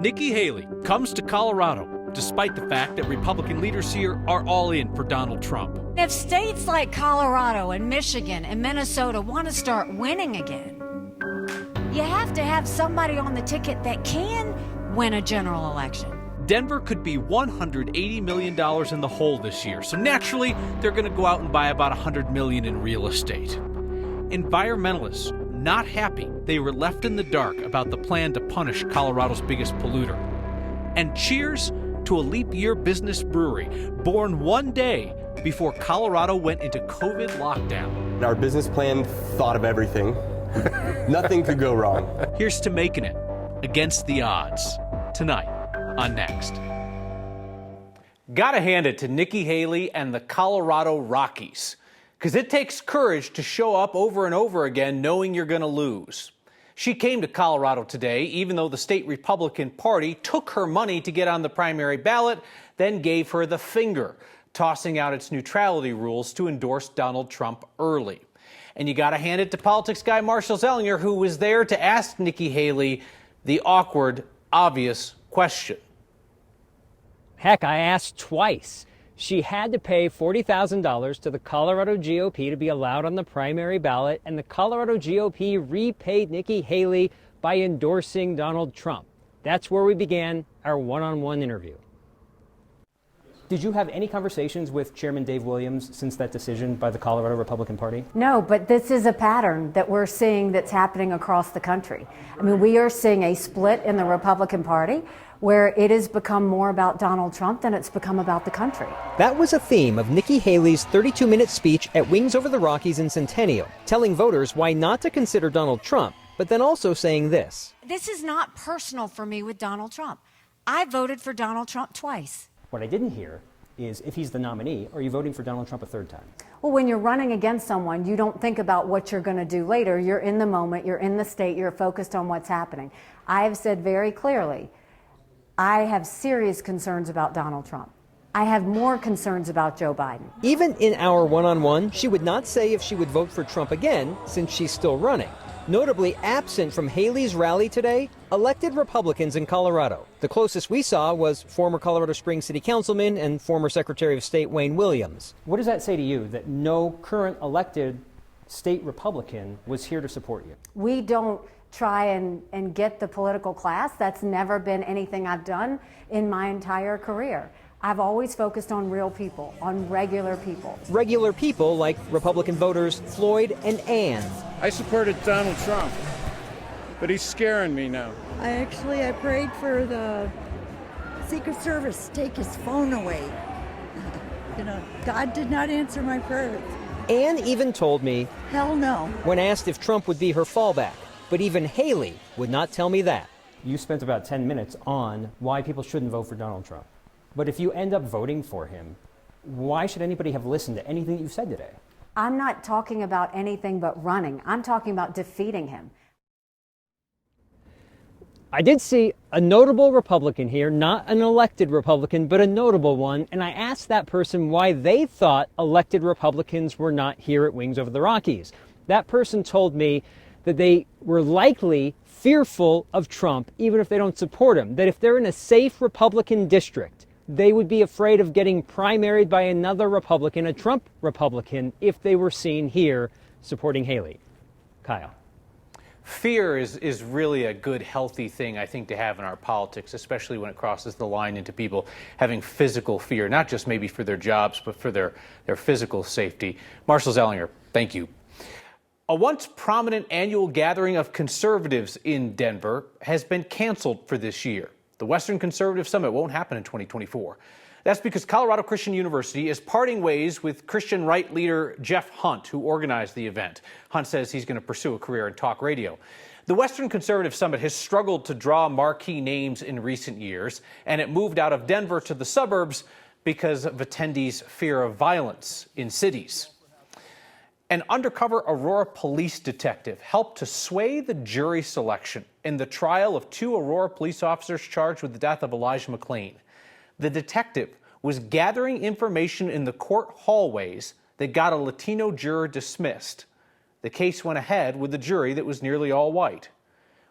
Nikki Haley comes to Colorado, despite the fact that Republican leaders here are all in for Donald Trump. If states like Colorado and Michigan and Minnesota want to start winning again, you have to have somebody on the ticket that can win a general election. Denver could be $180 million in the hole this year, so naturally they're going to go out and buy about $100 million in real estate. Environmentalists not happy they were left in the dark about the plan to punish Colorado's biggest polluter. And cheers to a leap year business brewery born one day before Colorado went into COVID lockdown. Our business plan thought of everything. Nothing could go wrong. Here's to making it against the odds tonight on Next. Gotta hand it to Nikki Haley and the Colorado Rockies, because it takes courage to show up over and over again knowing you're going to lose. She came to Colorado today, even though the state Republican Party took her money to get on the primary ballot, then gave her the finger, tossing out its neutrality rules to endorse Donald Trump early. And you got to hand it to politics guy Marshall Zellinger, who was there to ask Nikki Haley the awkward, obvious question. Heck, I asked twice. She had to pay $40,000 to the Colorado GOP to be allowed on the primary ballot, and the Colorado GOP repaid Nikki Haley by endorsing Donald Trump. That's where we began our one-on-one interview. Did you have any conversations with Chairman Dave Williams since that decision by the Colorado Republican Party? No, but this is a pattern that we're seeing that's happening across the country. I mean, we are seeing a split in the Republican Party where it has become more about Donald Trump than it's become about the country. That was a theme of Nikki Haley's 32-minute speech at Wings Over the Rockies in Centennial, telling voters why not to consider Donald Trump, but then also saying this. This is not personal for me with Donald Trump. I voted for Donald Trump twice. What I didn't hear is, if he's the nominee, are you voting for Donald Trump a third time? Well, when you're running against someone, you don't think about what you're going to do later. You're in the moment, you're in the state, you're focused on what's happening. I have said very clearly, I have serious concerns about Donald Trump. I have more concerns about Joe Biden. Even in our one-on-one, she would not say if she would vote for Trump again, since she's still running. Notably absent from Haley's rally today, elected Republicans in Colorado. The closest we saw was former Colorado Springs City Councilman and former Secretary of State Wayne Williams. What does that say to you, that no current elected state Republican was here to support you? We don't try and get the political class. That's never been anything I've done in my entire career. I've always focused on real people, on regular people. Regular people like Republican voters Floyd and Ann. I supported Donald Trump, but he's scaring me now. I prayed for the Secret Service to take his phone away. God did not answer my prayers. Ann even told me, hell no, when asked if Trump would be her fallback. But even Haley would not tell me that. You spent about 10 minutes on why people shouldn't vote for Donald Trump. But if you end up voting for him, why should anybody have listened to anything that you've said today? I'm not talking about anything but running. I'm talking about defeating him. I did see a notable Republican here, not an elected Republican, but a notable one, and I asked that person why they thought elected Republicans were not here at Wings Over the Rockies. That person told me that they were likely fearful of Trump, even if they don't support him, that if they're in a safe Republican district, they would be afraid of getting primaried by another Republican, a Trump Republican, if they were seen here supporting Haley. Kyle. Fear is really a good, healthy thing, I think, to have in our politics, especially when it crosses the line into people having physical fear, not just maybe for their jobs, but for their physical safety. Marshall Zellinger, thank you. A once prominent annual gathering of conservatives in Denver has been canceled for this year. The Western Conservative Summit won't happen in 2024. That's because Colorado Christian University is parting ways with Christian right leader Jeff Hunt, who organized the event. Hunt says he's going to pursue a career in talk radio. The Western Conservative Summit has struggled to draw marquee names in recent years, and it moved out of Denver to the suburbs because of attendees' fear of violence in cities. An undercover Aurora police detective helped to sway the jury selection in the trial of 2 Aurora police officers charged with the death of Elijah McClain. The detective was gathering information in the court hallways that got a Latino juror dismissed. The case went ahead with a jury that was nearly all white.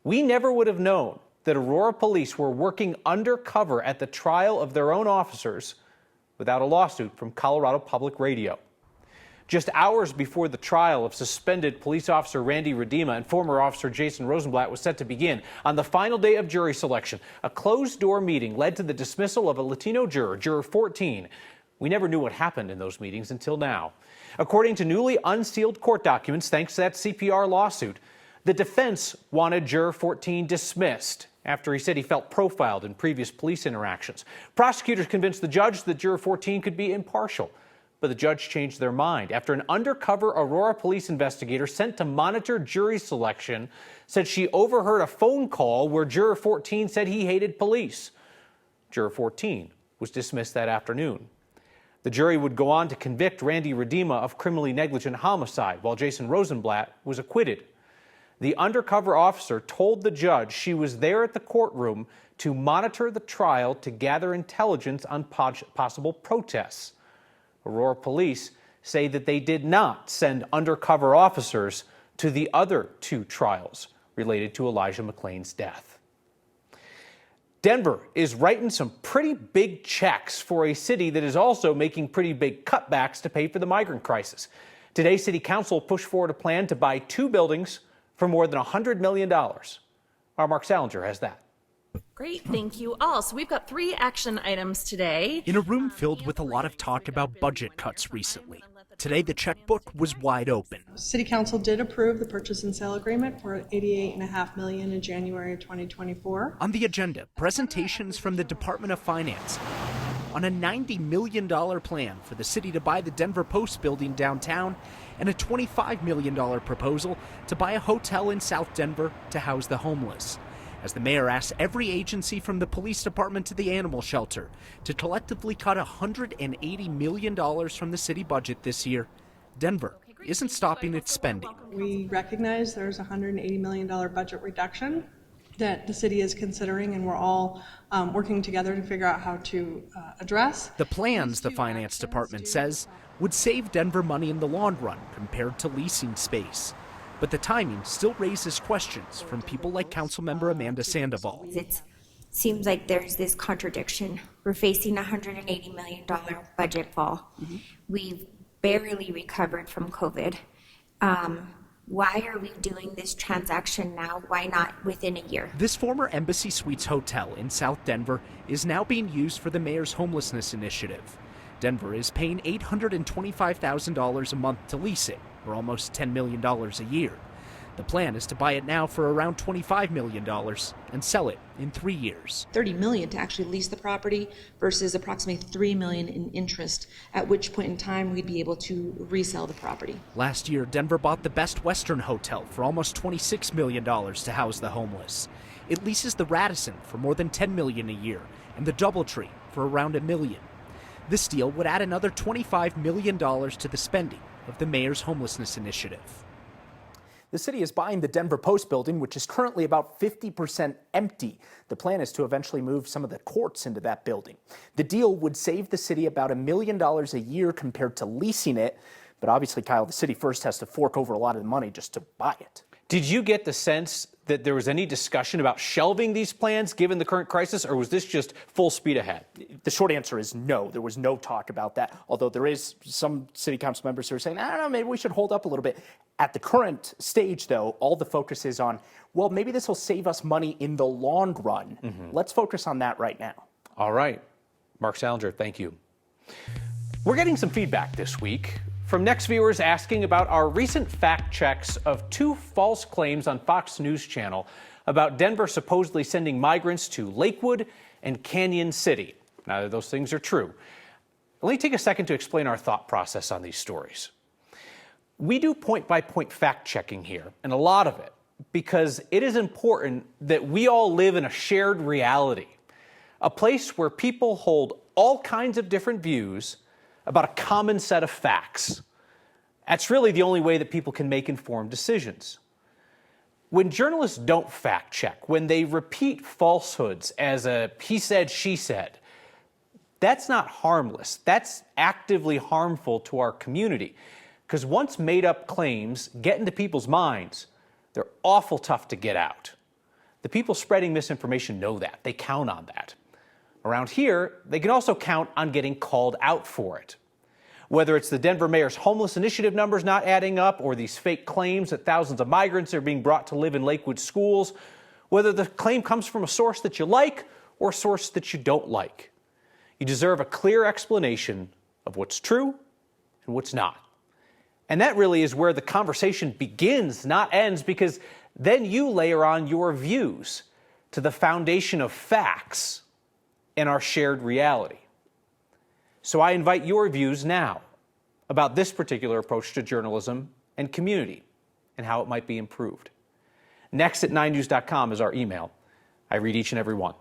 We never would have known that Aurora police were working undercover at the trial of their own officers without a lawsuit from Colorado Public Radio. Just hours before the trial of suspended police officer Randy Redeema and former officer Jason Rosenblatt was set to begin, on the final day of jury selection, a closed-door meeting led to the dismissal of a Latino juror, Juror 14. We never knew what happened in those meetings until now. According to newly unsealed court documents, thanks to that CPR lawsuit, the defense wanted Juror 14 dismissed after he said he felt profiled in previous police interactions. Prosecutors convinced the judge that Juror 14 could be impartial. But the judge changed their mind after an undercover Aurora police investigator sent to monitor jury selection said she overheard a phone call where Juror 14 said he hated police. Juror 14 was dismissed that afternoon. The jury would go on to convict Randy Redeema of criminally negligent homicide, while Jason Rosenblatt was acquitted. The undercover officer told the judge she was there at the courtroom to monitor the trial to gather intelligence on possible protests. Aurora police say that they did not send undercover officers to the other two trials related to Elijah McClain's death. Denver is writing some pretty big checks for a city that is also making pretty big cutbacks to pay for the migrant crisis. Today, City Council pushed forward a plan to buy 2 buildings for more than $100 million. Our Mark Salinger has that. Great, thank you all. So we've got 3 action items today. In a room filled with a lot of talk about budget cuts recently, today the checkbook was wide open. City Council did approve the purchase and sale agreement for $88.5 million in January 2024. On the agenda, presentations from the Department of Finance on a $90 million plan for the city to buy the Denver Post building downtown and a $25 million proposal to buy a hotel in South Denver to house the homeless. As the mayor asks every agency from the police department to the animal shelter to collectively cut $180 million from the city budget this year, Denver isn't stopping its spending. We recognize there's a $180 million budget reduction that the city is considering, and we're all working together to figure out how to address. The plans, the finance department says, would save Denver money in the long run compared to leasing space. But the timing still raises questions from people like Councilmember Amanda Sandoval. It seems like there's this contradiction. We're facing a $180 million budget fall. We've barely recovered from COVID. Why are we doing this transaction now? Why not within a year? This former Embassy Suites hotel in South Denver is now being used for the mayor's homelessness initiative. Denver is paying $825,000 a month to lease it, or almost $10 million a year. The plan is to buy it now for around $25 million and sell it in 3 years. $30 million to actually lease the property versus approximately $3 million in interest, at which point in time we'd be able to resell the property. Last year, Denver bought the Best Western Hotel for almost $26 million to house the homeless. It leases the Radisson for more than $10 million a year and the Doubletree for around $1 million. This deal would add another $25 million to the spending of the mayor's homelessness initiative. The city is buying the Denver Post building, which is currently about 50% empty. The plan is to eventually move some of the courts into that building. The deal would save the city about $1 million a year compared to leasing it. But obviously, Kyle, the city first has to fork over a lot of the money just to buy it. Did you get the sense that there was any discussion about shelving these plans given the current crisis, or was this just full speed ahead? The short answer is no. There was no talk about that, although there is some city council members who are saying, I don't know, maybe we should hold up a little bit. At the current stage, though, all the focus is on, well, maybe this will save us money in the long run. Let's focus on that right now. All right. Mark Salinger, thank you. We're getting some feedback this week from Next viewers asking about our recent fact checks of 2 false claims on Fox News Channel about Denver supposedly sending migrants to Lakewood and Canyon City. Neither of those things are true. Let me take a second to explain our thought process on these stories. We do point-by-point fact-checking here, and a lot of it, because it is important that we all live in a shared reality, a place where people hold all kinds of different views about a common set of facts. That's really the only way that people can make informed decisions. When journalists don't fact check, when they repeat falsehoods as a he said, she said, that's not harmless. That's actively harmful to our community. Because once made up claims get into people's minds, they're awful tough to get out. The people spreading misinformation know that. They count on that. Around here, they can also count on getting called out for it. Whether it's the Denver mayor's homeless initiative numbers not adding up, or these fake claims that thousands of migrants are being brought to live in Lakewood schools, whether the claim comes from a source that you like or a source that you don't like, you deserve a clear explanation of what's true and what's not. And that really is where the conversation begins, not ends, because then you layer on your views to the foundation of facts and our shared reality. So I invite your views now about this particular approach to journalism and community and how it might be improved. Next at 9news.com is our email. I read each and every one.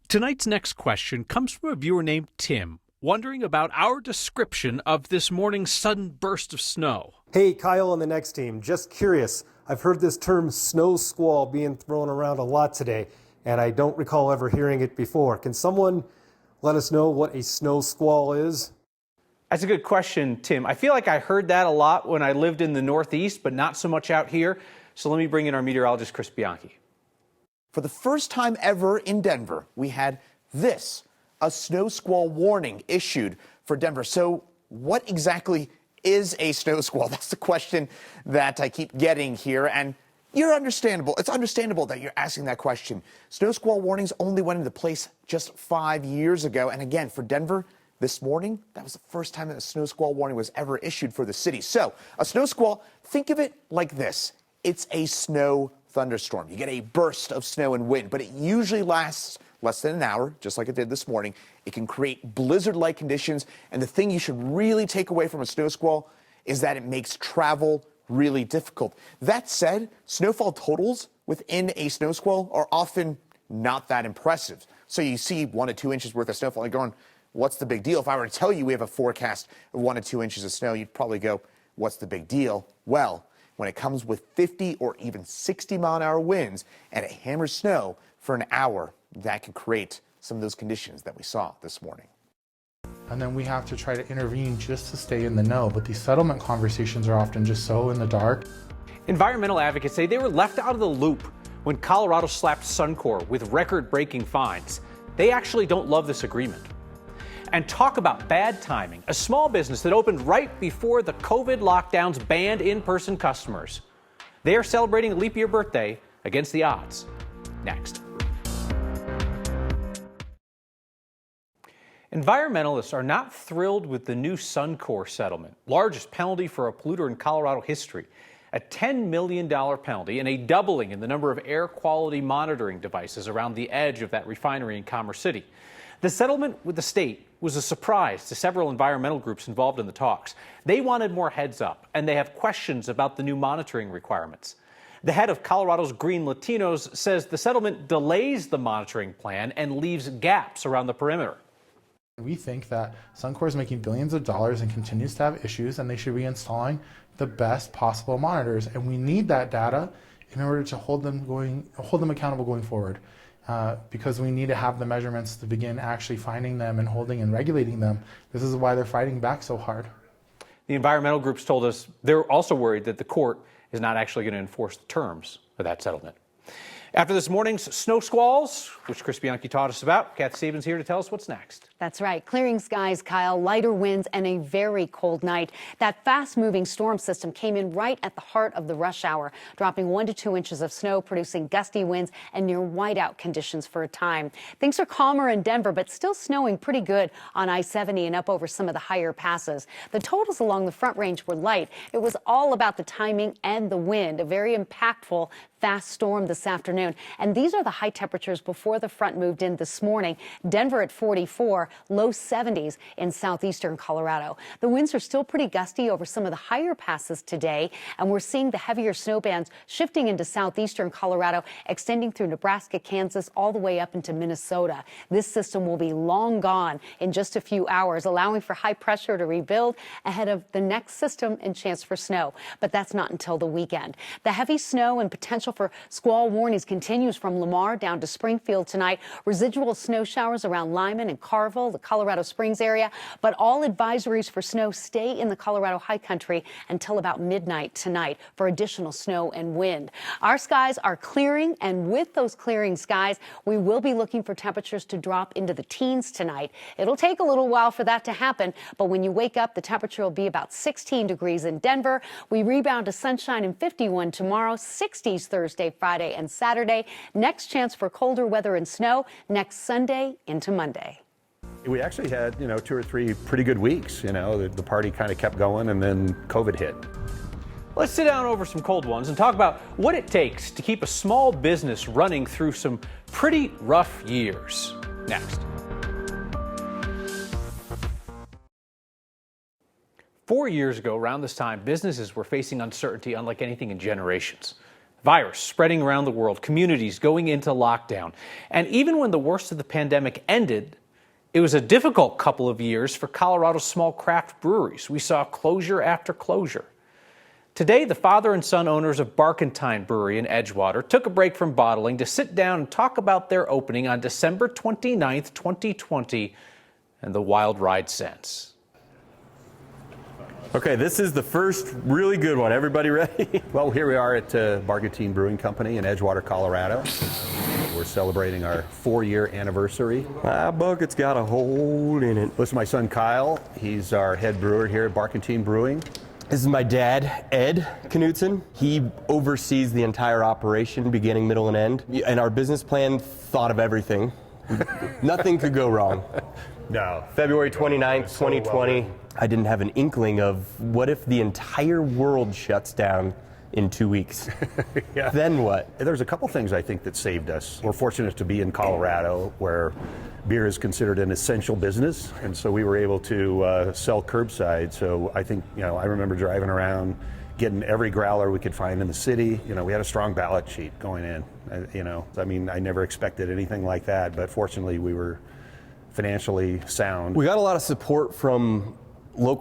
Tonight's next question comes from a viewer named Tim, wondering about our description of this morning's sudden burst of snow. Hey, Kyle and the next team, just curious. I've heard this term snow squall being thrown around a lot today, and I don't recall ever hearing it before. Can someone let us know what a snow squall is? That's a good question, Tim. I feel like I heard that a lot when I lived in the Northeast, but not so much out here. So let me bring in our meteorologist, Chris Bianchi. For the first time ever in Denver, we had this, a snow squall warning issued for Denver. So what exactly is a snow squall? That's the question that I keep getting here. And you're understandable. It's understandable that you're asking that question. Snow squall warnings only went into place just 5 years ago. And again, for Denver, this morning, that was the first time that a snow squall warning was ever issued for the city. So a snow squall, think of it like this. It's a snow thunderstorm. You get a burst of snow and wind, but it usually lasts less than an hour, just like it did this morning. It can create blizzard-like conditions. And the thing you should really take away from a snow squall is that it makes travel really difficult. That said, snowfall totals within a snow squall are often not that impressive. So you see 1 to 2 inches worth of snowfall and you're going, what's the big deal? If I were to tell you we have a forecast of 1 to 2 inches of snow, you'd probably go, what's the big deal? Well, when it comes with 50 or even 60-mile-an-hour winds and it hammers snow for an hour, that can create some of those conditions that we saw this morning. And then we have to try to intervene just to stay in the know. But these settlement conversations are often just so in the dark. Environmental advocates say they were left out of the loop when Colorado slapped Suncor with record-breaking fines. They actually don't love this agreement. And talk about bad timing. A small business that opened right before the COVID lockdowns banned in-person customers. They are celebrating a leap year birthday against the odds. Next. Environmentalists are not thrilled with the new Suncor settlement, largest penalty for a polluter in Colorado history. A $10 million penalty and a doubling in the number of air quality monitoring devices around the edge of that refinery in Commerce City. The settlement with the state was a surprise to several environmental groups involved in the talks. They wanted more heads up, and they have questions about the new monitoring requirements. The head of Colorado's Green Latinos says the settlement delays the monitoring plan and leaves gaps around the perimeter. We think that Suncor is making billions of dollars and continues to have issues, and they should be installing the best possible monitors. And we need that data in order to hold them accountable going forward, because we need to have the measurements to begin actually finding them and holding and regulating them. This is why they're fighting back so hard. The environmental groups told us they're also worried that the court is not actually going to enforce the terms of that settlement. After this morning's snow squalls, which Chris Bianchi taught us about, Kat Stevens here to tell us what's next. That's right. Clearing skies, Kyle, lighter winds, and a very cold night. That fast-moving storm system came in right at the heart of the rush hour, dropping 1 to 2 inches of snow, producing gusty winds and near whiteout conditions for a time. Things are calmer in Denver, but still snowing pretty good on I-70 and up over some of the higher passes. The totals along the Front Range were light. It was all about the timing and the wind, a very impactful fast storm this afternoon. And these are the high temperatures before the front moved in this morning. Denver at 44, low 70s in southeastern Colorado. The winds are still pretty gusty over some of the higher passes today, and we're seeing the heavier snow bands shifting into southeastern Colorado, extending through Nebraska, Kansas, all the way up into Minnesota. This system will be long gone in just a few hours, allowing for high pressure to rebuild ahead of the next system and chance for snow. But that's not until the weekend. The heavy snow and potential for squall warnings continues from Lamar down to Springfield tonight. Residual snow showers around Lyman and Carver Starkville, the Colorado Springs area, but all advisories for snow stay in the Colorado High Country until about midnight tonight for additional snow and wind. Our skies are clearing, and with those clearing skies, we will be looking for temperatures to drop into the teens tonight. It'll take a little while for that to happen, but when you wake up, the temperature will be about 16 degrees in Denver. We rebound to sunshine and 51 tomorrow, 60s Thursday, Friday, and Saturday. Next chance for colder weather and snow next Sunday into Monday. We actually had, 2 or 3 pretty good weeks. The party kind of kept going, and then COVID hit. Let's sit down over some cold ones and talk about what it takes to keep a small business running through some pretty rough years. Next. 4 years ago, around this time, businesses were facing uncertainty unlike anything in generations. Virus spreading around the world, communities going into lockdown. And even when the worst of the pandemic ended, it was a difficult couple of years for Colorado's small craft breweries. We saw closure after closure. Today, the father and son owners of Barkentine Brewery in Edgewater took a break from bottling to sit down and talk about their opening on December 29th, 2020, and the wild ride since. Okay, this is the first really good one. Everybody ready? Well, here we are at Barkentine Brewing Company in Edgewater, Colorado. We're celebrating our 4-year anniversary. My bucket's got a hole in it. This is my son Kyle. He's our head brewer here at Barkentine Brewing. This is my dad, Ed Knutson. He oversees the entire operation, beginning, middle, and end. And our business plan thought of everything. Nothing could go wrong. No. February 29th, 2020. I didn't have an inkling of what if the entire world shuts down in 2 weeks. Yeah. Then what? There's a couple things I think that saved us. We're fortunate to be in Colorado where beer is considered an essential business, and so we were able to sell curbside. So I think, I remember driving around getting every growler we could find in the city. We had a strong balance sheet going in. I never expected anything like that, but fortunately we were financially sound. We got a lot of support from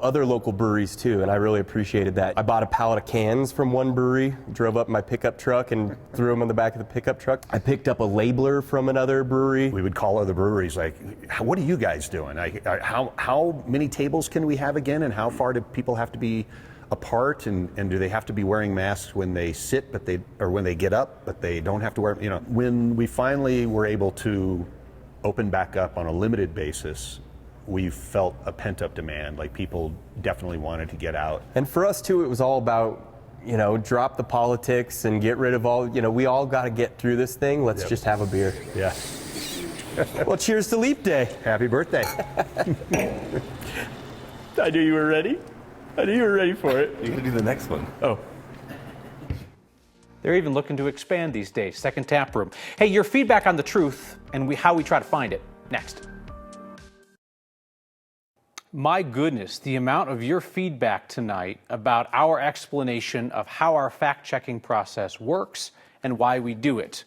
other local breweries too, and I really appreciated that. I bought a pallet of cans from one brewery, drove up my pickup truck and threw them in the back of the pickup truck. I picked up a labeler from another brewery. We would call other breweries like, what are you guys doing? How many tables can we have again, and how far do people have to be apart, and do they have to be wearing masks when they sit or when they get up, but they don't have to wear, When we finally were able to open back up on a limited basis, we felt a pent-up demand, like people definitely wanted to get out. And for us too, it was all about, drop the politics and get rid of all, we all got to get through this thing. Let's just have a beer. Yeah. Well, cheers to Leap Day. Happy birthday. I knew you were ready. I knew you were ready for it. You're going to do the next one. Oh. They're even looking to expand these days. Second tap room. Hey, your feedback on the truth and how we try to find it. Next. My goodness, the amount of your feedback tonight about our explanation of how our fact-checking process works and why we do it.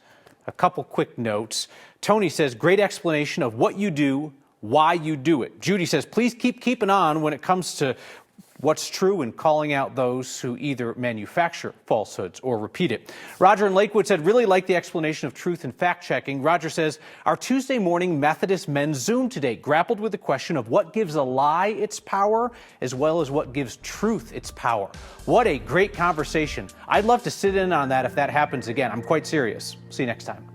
A couple quick notes. Tony says, great explanation of what you do, why you do it. Judy says, please keep keeping on when it comes to what's true and calling out those who either manufacture falsehoods or repeat it. Roger in Lakewood said, really like the explanation of truth and fact-checking. Roger says, our Tuesday morning Methodist men's Zoom today grappled with the question of what gives a lie its power as well as what gives truth its power. What a great conversation. I'd love to sit in on that if that happens again. I'm quite serious. See you next time.